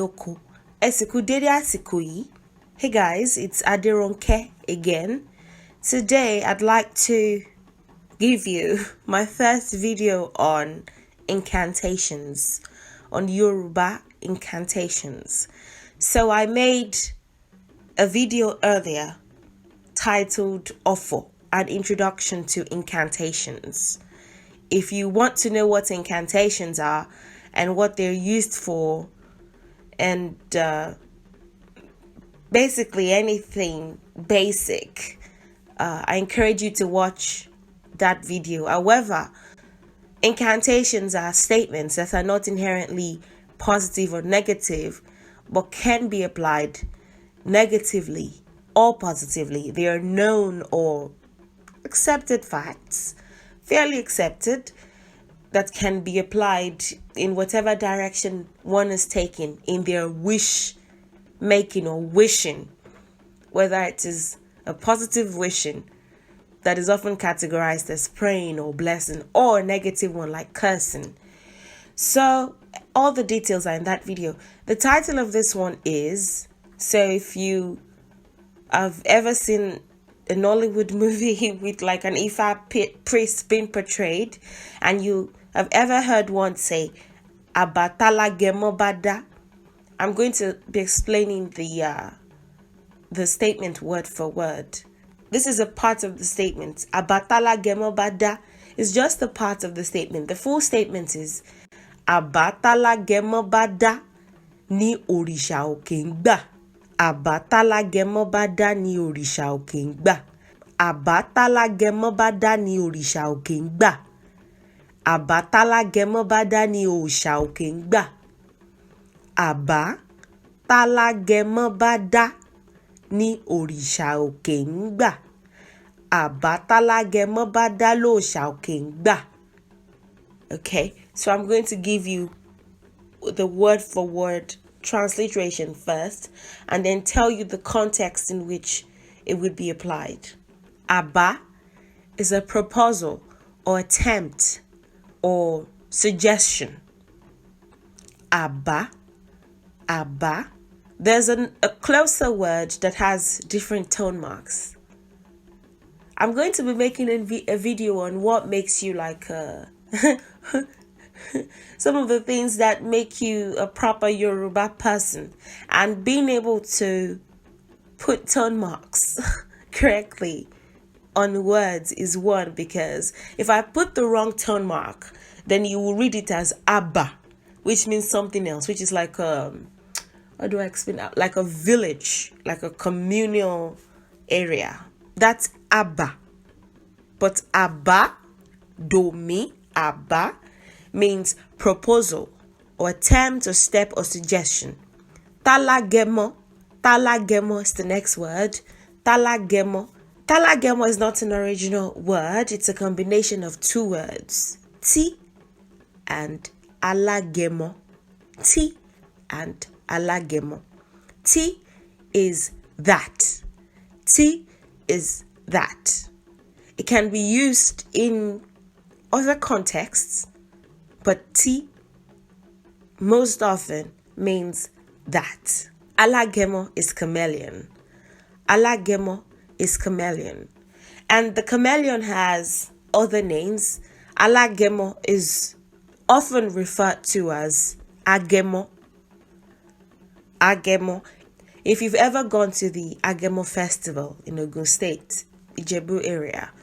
loko. Esiku dede àsìkò yìí. Hey guys, it's Aderonke again. Today I'd like to give you my first video on incantations, on Yoruba incantations. So I made a video earlier titled Ofo, an introduction to incantations. If you want to know what incantations are and what they're used for, and basically anything basic, I encourage you to watch that video. However, incantations are statements that are not inherently positive or negative, but can be applied negatively or positively. They are known or accepted facts, fairly accepted, that can be applied in whatever direction one is taking in their wish making or wishing, whether it is a positive wishing that is often categorized as praying or blessing, or a negative one like cursing. So all the details are in that video. The title of this one is, so if you have ever seen a Nollywood movie with like an Ifa priest being portrayed, and you have ever heard one say, Tálágẹmọ bada, I'm going to be explaining the statement word for word. This is a part of the statement. Tálágẹmọ bada is just a part of the statement. The full statement is, Tálágẹmọ bada ni Orisa òkè ń gbà. Tálágẹmọ bada ni Orisa òkè ń gbà. Tálágẹmọ bada ni Orisa òkè ń gbà. Tálágẹmọ bada ni Òòṣà òkè ń gbà. Tálágẹmọ bada ni Òrìṣà òkè ń gbà. Tálágẹmọ bada lòòṣà òkè ń gbà. Okay, so I'm going to give you the word for word transliteration first, and then tell you the context in which it would be applied. Aba is a proposal or attempt or suggestion. Aba. There's a closer word that has different tone marks. I'm going to be making a video on what makes you like some of the things that make you a proper Yoruba person, and being able to put tone marks correctly on words is one, because if I put the wrong tone mark, then you will read it as Abba, which means something else, which is like how do I explain that? Like a village, like a communal area. That's Abba. But Abba, domi, Abba, means proposal or attempt or step or suggestion. Talagemo is the next word. Talagemo is not an original word. It's a combination of two words, ti and alagemo. Ti and alagemo. Ti is that. Ti is that. It can be used in other contexts, but ti most often means that. Alagemo is chameleon. Alagemo is chameleon. And the chameleon has other names. Alagemo is often referred to as Agemo. Agemo. If you've ever gone to the Agemo festival in Ogun State, Ijebu area,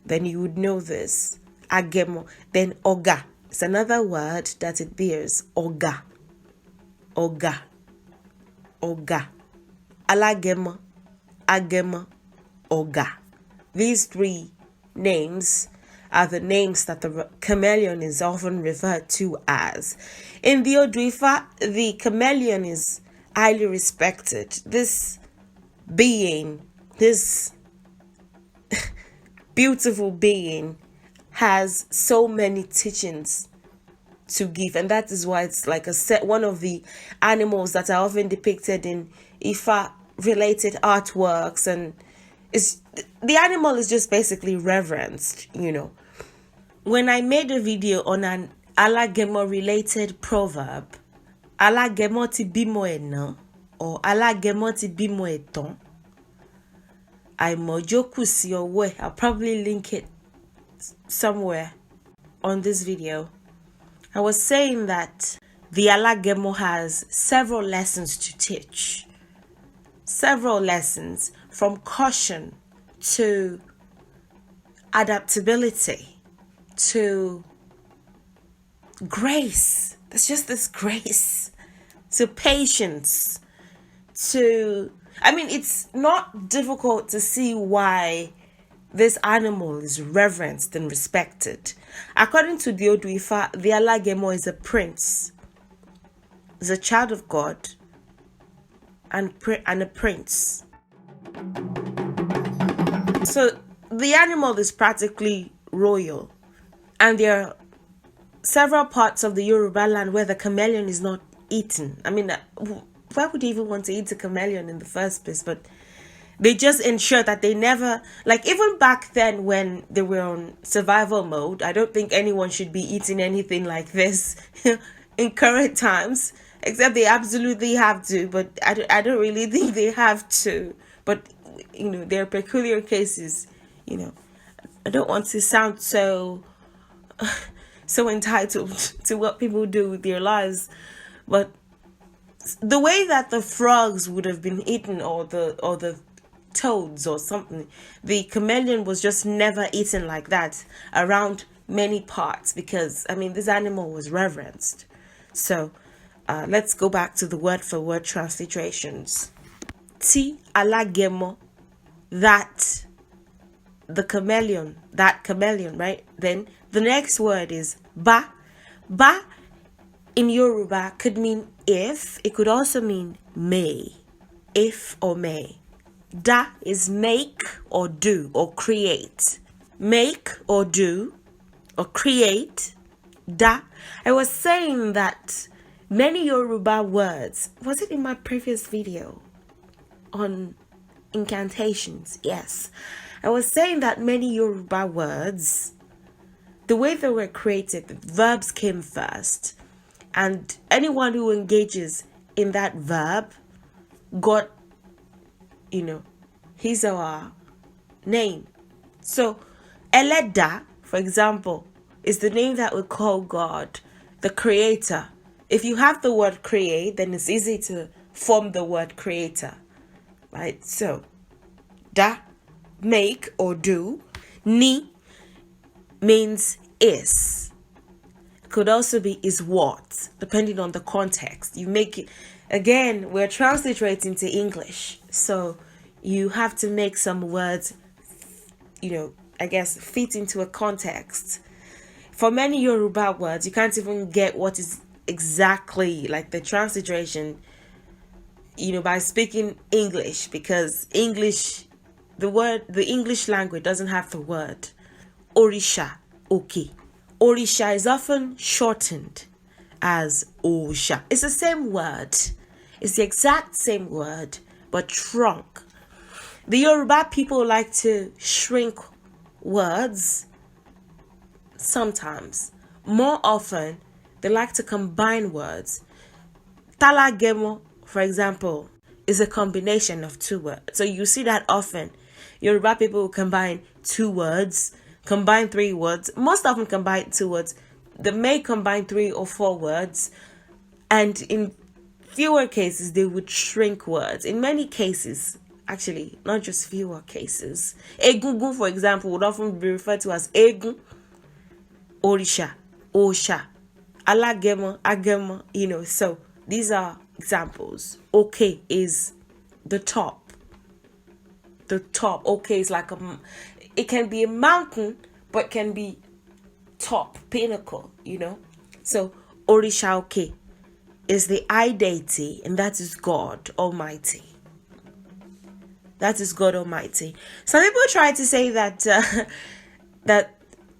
then you would know this. Agemo. Then Oga. It's another word that it bears. Oga. Oga. Oga. Alagemo. Agemo. Oga. These three names are the names that the chameleon is often referred to as. In the Oduifa, the chameleon is highly respected. This being, this beautiful being, has so many teachings to give, and that is why it's like one of the animals that are often depicted in Ifa related artworks, and the animal is just basically reverenced, you know. When I made a video on an Talagemo related proverb, Tálágẹmọ ti bímọ ẹ̀nà or Tálágẹmọ ti bímọ ẹ̀tàn. Àìmọ̀jó sí ọwọ́ ẹ̀. I'll probably link it somewhere on this video. I was saying that the Tálágẹmọ has several lessons to teach. Several lessons, from caution to adaptability to grace. There's just this grace to patience to, I mean, it's not difficult to see why this animal is reverenced and respected. According to the Oduifa, the Tálágẹmọ is a prince, is a child of God, and a prince. So the animal is practically royal, and there are several parts of the Yoruba land where the chameleon is not eaten. I mean, why would you even want to eat a chameleon in the first place? But they just ensure that they never, like even back then when they were on survival mode, I don't think anyone should be eating anything like this in current times, except they absolutely have to, but I don't really think they have to. But, you know, there are peculiar cases, you know. I don't want to sound so entitled to what people do with their lives, but the way that the frogs would have been eaten, or the toads or something, the chameleon was just never eaten like that around many parts, because I mean this animal was reverenced. So let's go back to the word for word transliterations. Ti Tálágẹmọ, that the chameleon, right? Then the next word is ba. Ba in Yoruba could mean if. It could also mean may, if or may. Da is make or do or create. Make or do or create. Da. I was saying that many Yoruba words, was it in my previous video on incantations? Yes. I was saying that many Yoruba words, the way they were created, the verbs came first, and anyone who engages in that verb got, you know, his or her name. So Eleda, for example, is the name that we call God, the creator. If you have the word create, then it's easy to form the word creator, right? So da, make or do. Ni means is. Could also be is what, depending on the context. You make it, again, we're transliterating to English, so you have to make some words, you know, I guess fit into a context. For many Yoruba words, you can't even get what is exactly like the transliteration, you know, by speaking English, because English, the English language doesn't have the word. Orisa, okay. Orisa is often shortened as Osha. It's the same word. It's the exact same word, but shrunk. The Yoruba people like to shrink words sometimes. More often, they like to combine words. Talagemo, for example, is a combination of two words. So you see that often. Yoruba people will combine two words, combine three words, most often combine two words. They may combine 3 or 4 words, and in fewer cases they would shrink words. In many cases, actually, not just fewer cases, egungun, for example, would often be referred to as egun, orisha, osha, alagemo, agemo, you know. So these are examples. Okay is the top. The top. Okay is like it can be a mountain, but can be top, pinnacle, you know. So Orisha Oke is the I deity, and that is God Almighty. That is God Almighty. Some people try to say that that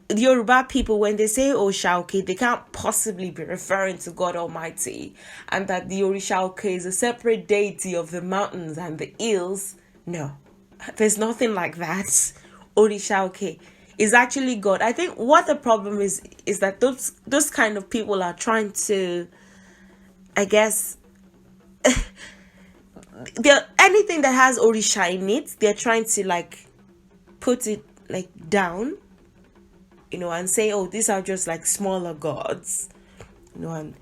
the Yoruba people, when they say Orisha Oke, they can't possibly be referring to God Almighty, and that the Orisha Oke is a separate deity of the mountains and the hills. No, there's nothing like that. Orisha Oke is actually God. I think what the problem is that those kind of people are trying to I guess anything that has Orisha in it, they're trying to like put it like down, and say, oh, these are just like smaller gods, and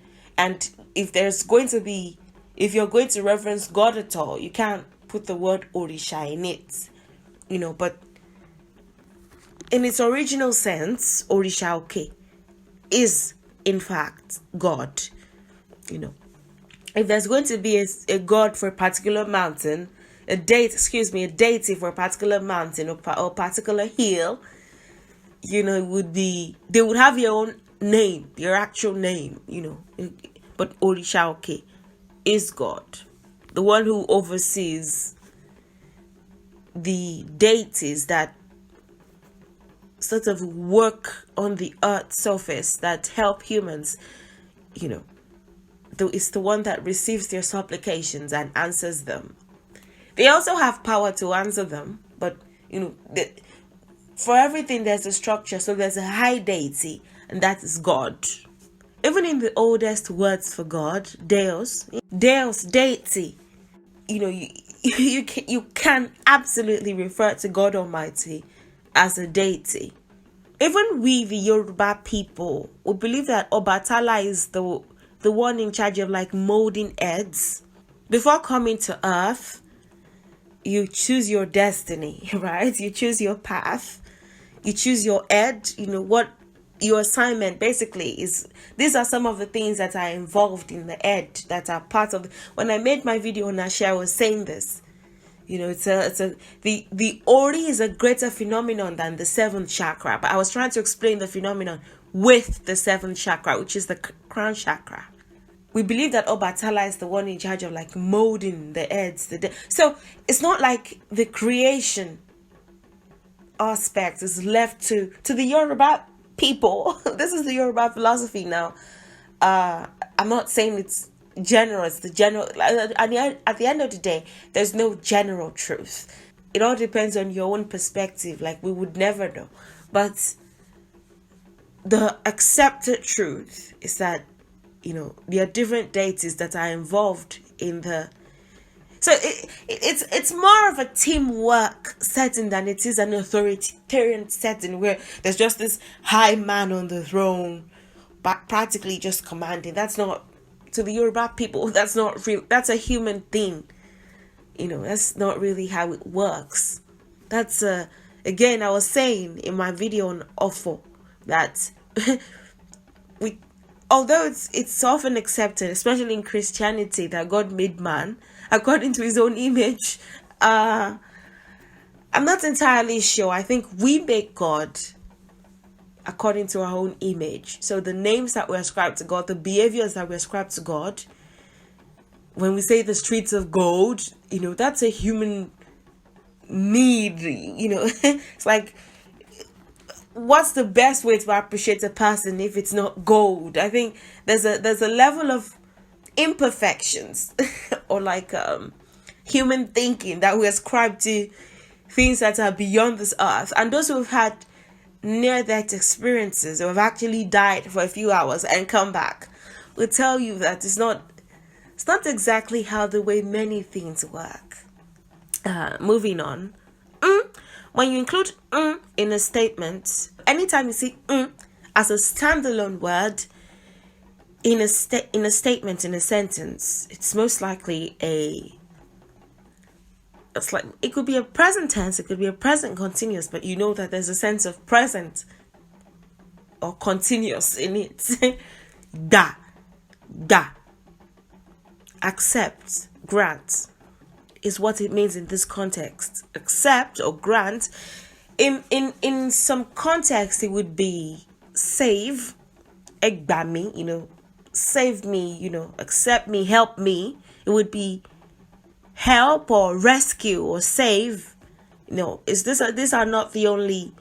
if you're going to reference God at all, you can't put the word Orisha in it, but in its original sense, Orisha, okay, is in fact God. If there's going to be a god for a particular mountain, a deity for a particular mountain or particular hill, it would be, they would have your own name, your actual name, but Orisha, okay, is God, the one who oversees the deities that sort of work on the earth's surface, that help humans, it's the one that receives their supplications and answers them. They also have power to answer them, but for everything there's a structure. So there's a high deity, and that is God. Even in the oldest words for God, Deus, deity, you can absolutely refer to God Almighty as a deity. Even we, the Yoruba people, we believe that Obatala is the one in charge of like molding heads. Before coming to earth, you choose your destiny, right? You choose your path. You choose your head, what your assignment basically is. These are some of the things that are involved in the head, that are part of when I made my video on Asha, I was saying this. The Ori is a greater phenomenon than the seventh chakra, but I was trying to explain the phenomenon with the seventh chakra, which is the crown chakra. We believe that Obatala is the one in charge of like molding the heads. So it's not like the creation aspect is left to the Yoruba people. This is the Yoruba philosophy now. I'm not saying it's general. It's the general. At the end of the day, there's no general truth. It all depends on your own perspective. Like, we would never know. But the accepted truth is that, there are different deities that are involved in the... So it's more of a teamwork setting than it is an authoritarian setting where there's just this high man on the throne, but practically just commanding. That's not, to the Yoruba people, that's not real. That's a human thing. That's not really how it works. That's again, I was saying in my video on Ofo that although it's often accepted, especially in Christianity, that God made man according to his own image, I'm not entirely sure. I think we make God according to our own image. So the names that we ascribe to God, the behaviors that we ascribe to God, when we say the streets of gold, that's a human need. It's like, what's the best way to appreciate a person if it's not gold? I think there's a level of imperfections or like human thinking that we ascribe to things that are beyond this earth. And those who have had near-death experiences or have actually died for a few hours and come back will tell you that it's not exactly how the way many things work. Moving on. When you include in a statement, anytime you see as a standalone word in a statement, in a sentence, it's most likely it could be a present tense, it could be a present continuous, but you know that there's a sense of present or continuous in it. Da, accept, grant is what it means in this context. Accept or grant. In some context, it would be save, egbami, save me, accept me, help me. It would be help or rescue or save. These are not the only.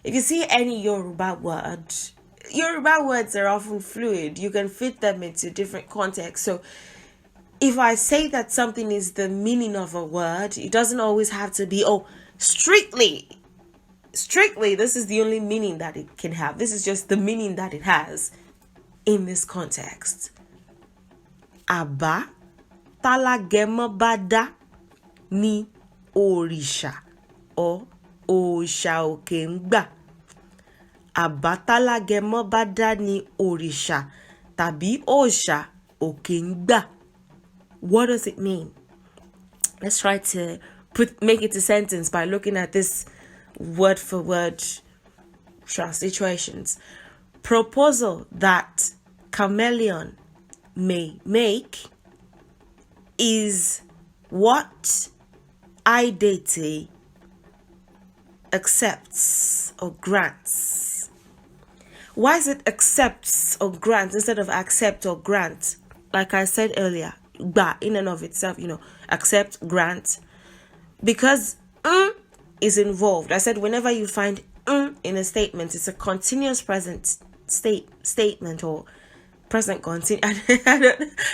If you see any Yoruba words are often fluid. You can fit them into different contexts. So if I say that something is the meaning of a word, it doesn't always have to be, strictly, this is the only meaning that it can have. This is just the meaning that it has in this context. Àbá Tálágẹmọ bá dá ni Orisa or Òòṣà òkè ń gbà. Àbá Tálágẹmọ bá dá ni Orisa tàbí Òòṣà òkè ń gbà. What does it mean? Let's try to make it a sentence by looking at this word for word transliterations. Proposal that chameleon may make is what I deity accepts or grants. Why is it accepts or grants instead of accept or grant? Like I said earlier, ba in and of itself, accept, grant. Because is involved. I said whenever you find in a statement, it's a continuous present statement or present continuous.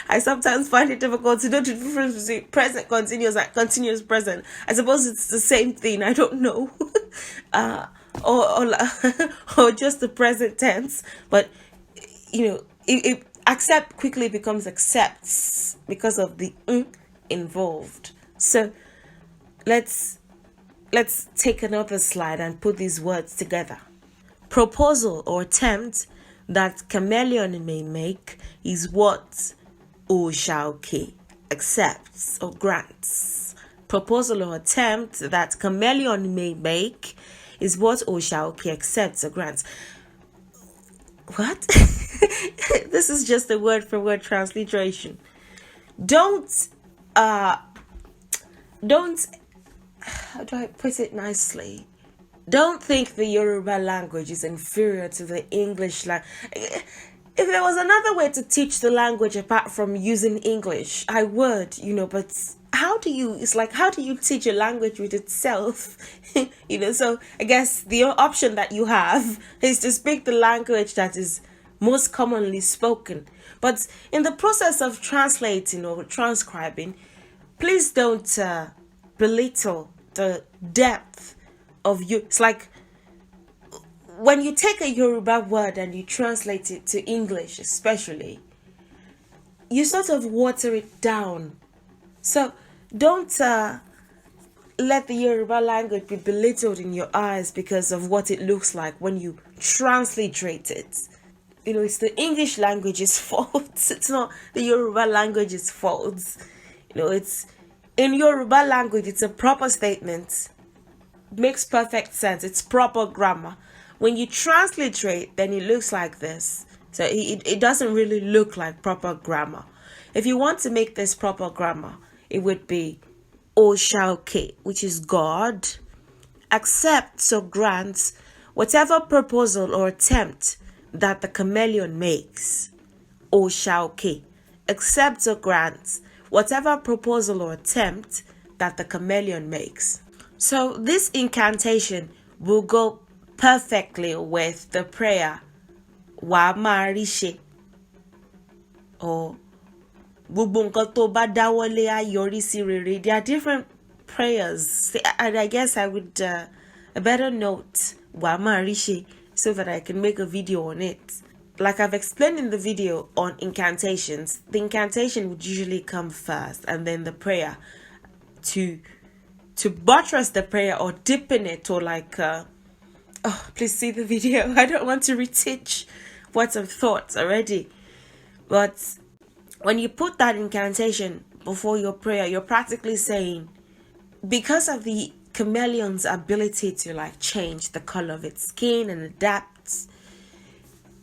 I sometimes find it difficult to know the difference between present continuous and continuous present. I suppose it's the same thing. I don't know. Or just the present tense. But it accept quickly becomes accepts because of the involved. So let's take another slide and put these words together. Proposal or attempt that chameleon may make is what Òòṣà accepts or grants. Proposal or attempt that chameleon may make is what Òòṣà accepts or grants. What? This is just a word for word transliteration. Don't how do I put it nicely? Don't think the Yoruba language is inferior to the English language. If there was another way to teach the language apart from using English, I would, but how do you teach a language with itself? So I guess the option that you have is to speak the language that is most commonly spoken. But in the process of translating or transcribing, please don't belittle the depth of you. It's like when you take a Yoruba word and you translate it to English, especially, you sort of water it down. So don't let the Yoruba language be belittled in your eyes because of what it looks like when you transliterate it. It's the English language's fault. It's not the Yoruba language's fault. It's in Yoruba language, it's a proper statement. Makes perfect sense. It's proper grammar. When you transliterate, then it looks like this. So it doesn't really look like proper grammar. If you want to make this proper grammar, it would be Òòṣà, which is God, accepts or grants whatever proposal or attempt that the chameleon makes. Òòṣà accepts or grants whatever proposal or attempt that the chameleon makes. So this incantation will go perfectly with the prayer Wàá máa rí ṣe, or gbogbo nǹkan tó bá dáwọ́lé á yọrí sí rere. There are different prayers, and I guess I would better note Wàá máa rí ṣe so that I can make a video on it. Like I've explained in the video on incantations, the incantation would usually come first and then the prayer to buttress the prayer or deepen it, or please see the video. I don't want to reteach what I've thought already. But when you put that incantation before your prayer, you're practically saying, because of the chameleon's ability to change the color of its skin and adapt,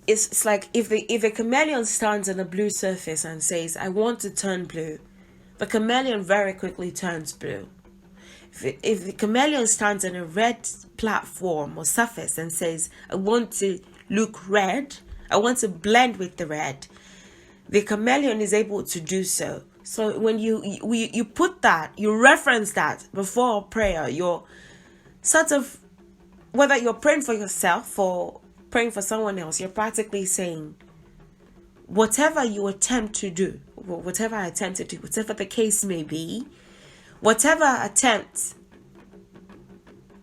it's like if a chameleon stands on a blue surface and says, I want to turn blue, the chameleon very quickly turns blue. If the chameleon stands on a red platform or surface and says, I want to look red, I want to blend with the red, the chameleon is able to do so. So when you put that, you reference that before prayer, you're sort of, whether you're praying for yourself or praying for someone else, you're practically saying, whatever you attempt to do, whatever I attempt to do, whatever the case may be, whatever attempt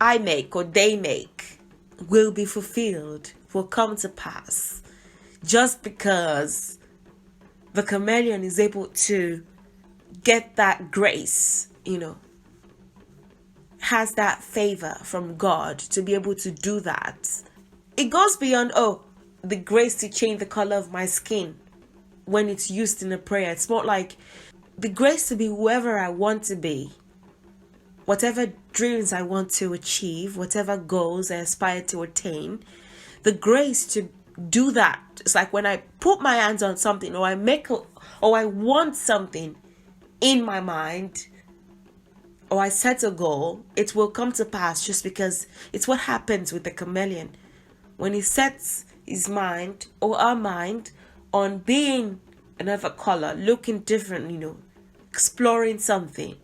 I make or they make will be fulfilled, will come to pass, just because the chameleon is able to get that grace, has that favor from God to be able to do that. It goes beyond, the grace to change the color of my skin when it's used in a prayer. It's more like the grace to be whoever I want to be, whatever dreams I want to achieve, whatever goals I aspire to attain, the grace to do that. It's like when I put my hands on something, or I want something in my mind, or I set a goal, it will come to pass, just because it's what happens with the chameleon. When he sets his mind or our mind on being another color, looking different, exploring something,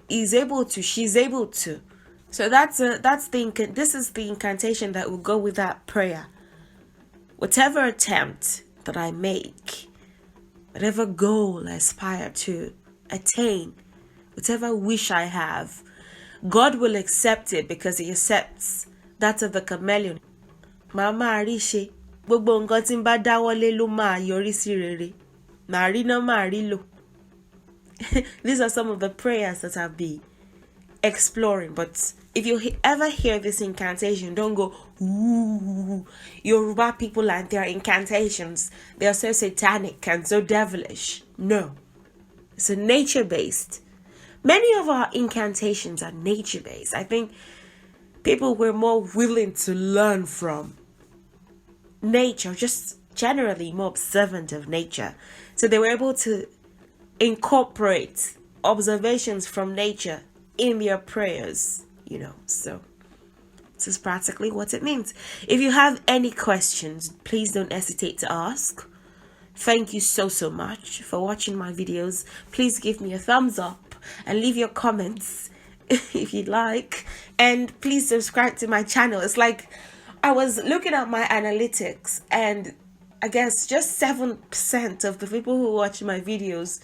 she's able to. So this is the incantation that will go with that prayer. Whatever attempt that I make, whatever goal I aspire to attain, whatever wish I have, God will accept it, because he accepts that of the chameleon. Mama Arishe, gbogbo nǹkan tí n bá dáwọ́lé ló máa yọrí sí rere. Màá rí ná, màá rí lò. These are some of the prayers that I'll be exploring. But if you ever hear this incantation, don't go, ooh, Yoruba people and their incantations, they are so satanic and so devilish. No. It's a nature-based. Many of our incantations are nature-based. I think people were more willing to learn from nature, just generally more observant of nature. So they were able to incorporate observations from nature in their prayers, So this is practically what it means. If you have any questions, please don't hesitate to ask. Thank you so much for watching my videos. Please give me a thumbs up and leave your comments if you'd like. And please subscribe to my channel. It's like I was looking at my analytics, and I guess just 7% of the people who watch my videos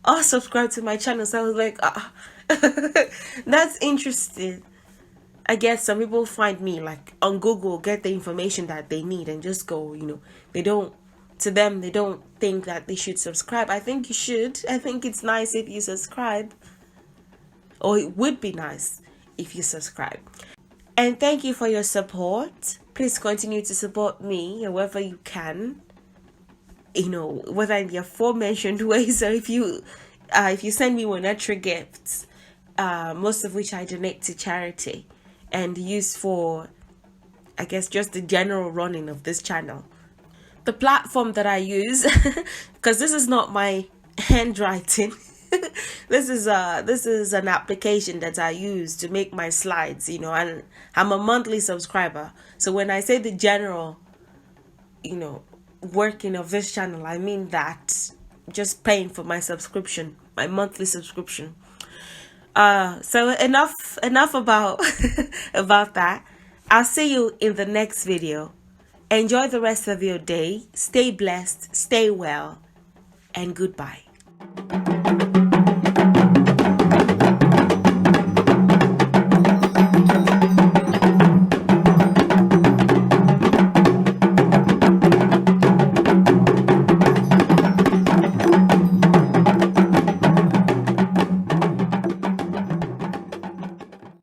are subscribed to my channel. So I was like, that's interesting. I guess some people find me like on Google, get the information that they need and just go, they don't think that they should subscribe. I think you should. I think it's nice if you subscribe, or it would be nice if you subscribe. And thank you for your support. Please continue to support me however you can, whether in the aforementioned ways, or if you send me monetary gifts, most of which I donate to charity and use for, I guess, just the general running of this channel. The platform that I use, because this is not my handwriting, this is an application that I use to make my slides, and I'm a monthly subscriber. So when I say the general, working of this channel, I mean that just paying for my subscription, my monthly subscription. So enough about about that. I'll see you in the next video. Enjoy the rest of your day. Stay blessed, stay well, and goodbye.